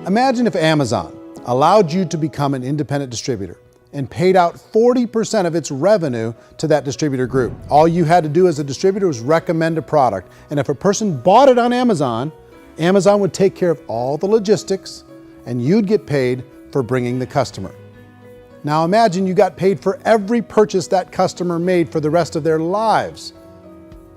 Imagine if Amazon allowed you to become an independent distributor and paid out 40% of its revenue to that distributor group. All you had to do as a distributor was recommend a product. And if a person bought it on Amazon, Amazon would take care of all the logistics and you'd get paid for bringing the customer. Now imagine you got paid for every purchase that customer made for the rest of their lives.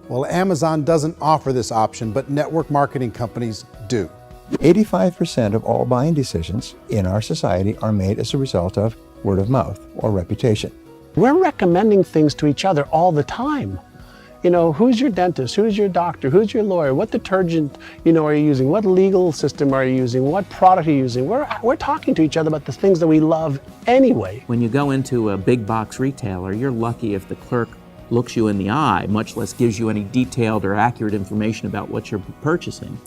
Well, Amazon doesn't offer this option, but network marketing companies do. 85% of all buying decisions in our society are made as a result of word of mouth or reputation. We're recommending things to each other all the time. You know, who's your dentist? Who's your doctor? Who's your lawyer? What detergent, are you using? What legal system are you using? What product are you using? We're talking to each other about the things that we love anyway. When you go into a big box retailer, you're lucky if the clerk looks you in the eye, much less gives you any detailed or accurate information about what you're purchasing.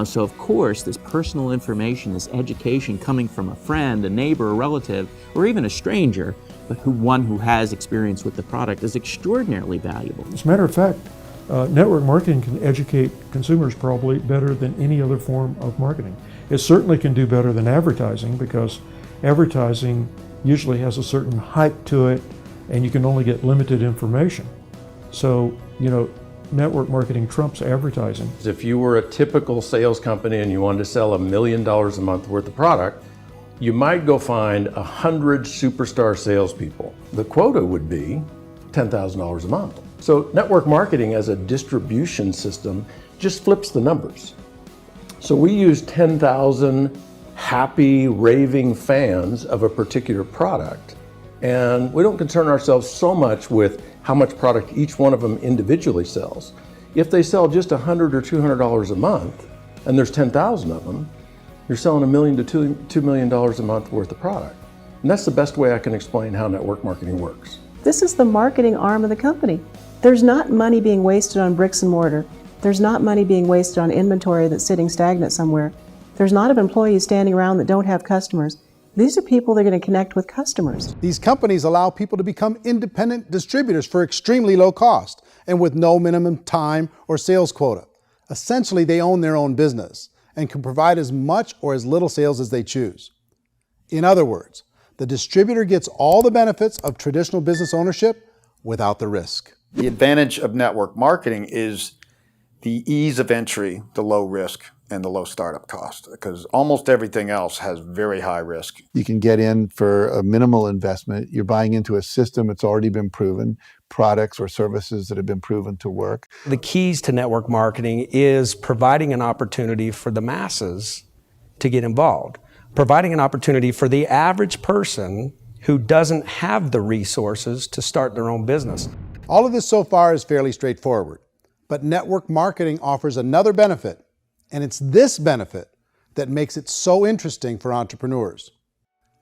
So of course, this personal information, this education coming from a friend, a neighbor, a relative, or even a stranger, but one who has experience with the product is extraordinarily valuable. As a matter of fact, network marketing can educate consumers probably better than any other form of marketing. It certainly can do better than advertising because advertising usually has a certain hype to it and you can only get limited information. So, network marketing trumps advertising. If you were a typical sales company and you wanted to sell $1 million a month worth of product, you might go find 100 superstar salespeople. The quota would be $10,000 a month. So network marketing as a distribution system just flips the numbers. So we use 10,000 happy, raving fans of a particular product. And we don't concern ourselves so much with how much product each one of them individually sells. If they sell just $100 or $200 a month, and there's 10,000 of them, you're selling $1 million to $2 million a month worth of product. And that's the best way I can explain how network marketing works. This is the marketing arm of the company. There's not money being wasted on bricks and mortar. There's not money being wasted on inventory that's sitting stagnant somewhere. There's not employees standing around that don't have customers. These are people that are going to connect with customers. These companies allow people to become independent distributors for extremely low cost and with no minimum time or sales quota. Essentially, they own their own business and can provide as much or as little sales as they choose. In other words, the distributor gets all the benefits of traditional business ownership without the risk. The advantage of network marketing is the ease of entry, the low risk, and the low startup cost, because almost everything else has very high risk. You can get in for a minimal investment. You're buying into a system that's already been proven, products or services that have been proven to work. The keys to network marketing is providing an opportunity for the masses to get involved, providing an opportunity for the average person who doesn't have the resources to start their own business. All of this so far is fairly straightforward, but network marketing offers another benefit, and it's this benefit that makes it so interesting for entrepreneurs.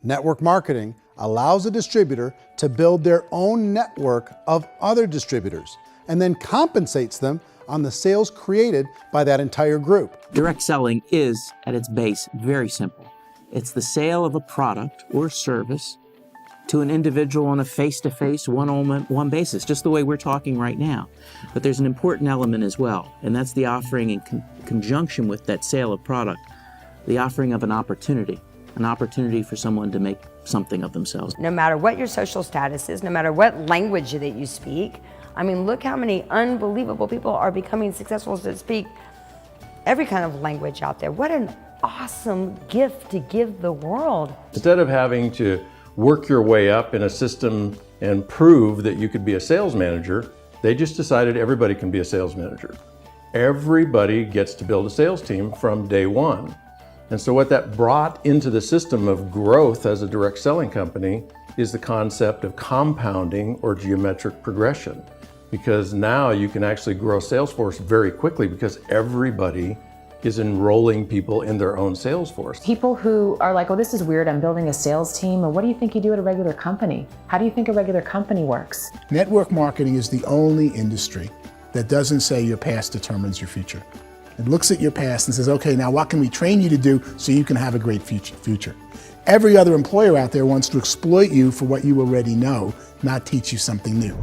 Network marketing allows a distributor to build their own network of other distributors and then compensates them on the sales created by that entire group. Direct selling is, at its base, very simple. It's the sale of a product or service to an individual on a face-to-face, one-on-one basis, just the way we're talking right now. But there's an important element as well, and that's the offering in conjunction with that sale of product, the offering of an opportunity for someone to make something of themselves. No matter what your social status is, no matter what language that you speak, I mean, look how many unbelievable people are becoming successful that speak every kind of language out there. What an awesome gift to give the world. Instead of having to work your way up in a system and prove that you could be a sales manager, they just decided everybody can be a sales manager. Everybody gets to build a sales team from day one. And so what that brought into the system of growth as a direct selling company is the concept of compounding or geometric progression. Because now you can actually grow a sales force very quickly because everybody is enrolling people in their own sales force. People who are like, oh, this is weird, I'm building a sales team. Or what do you think you do at a regular company? How do you think a regular company works? Network marketing is the only industry that doesn't say your past determines your future. It looks at your past and says, okay, now what can we train you to do so you can have a great future? Every other employer out there wants to exploit you for what you already know, not teach you something new.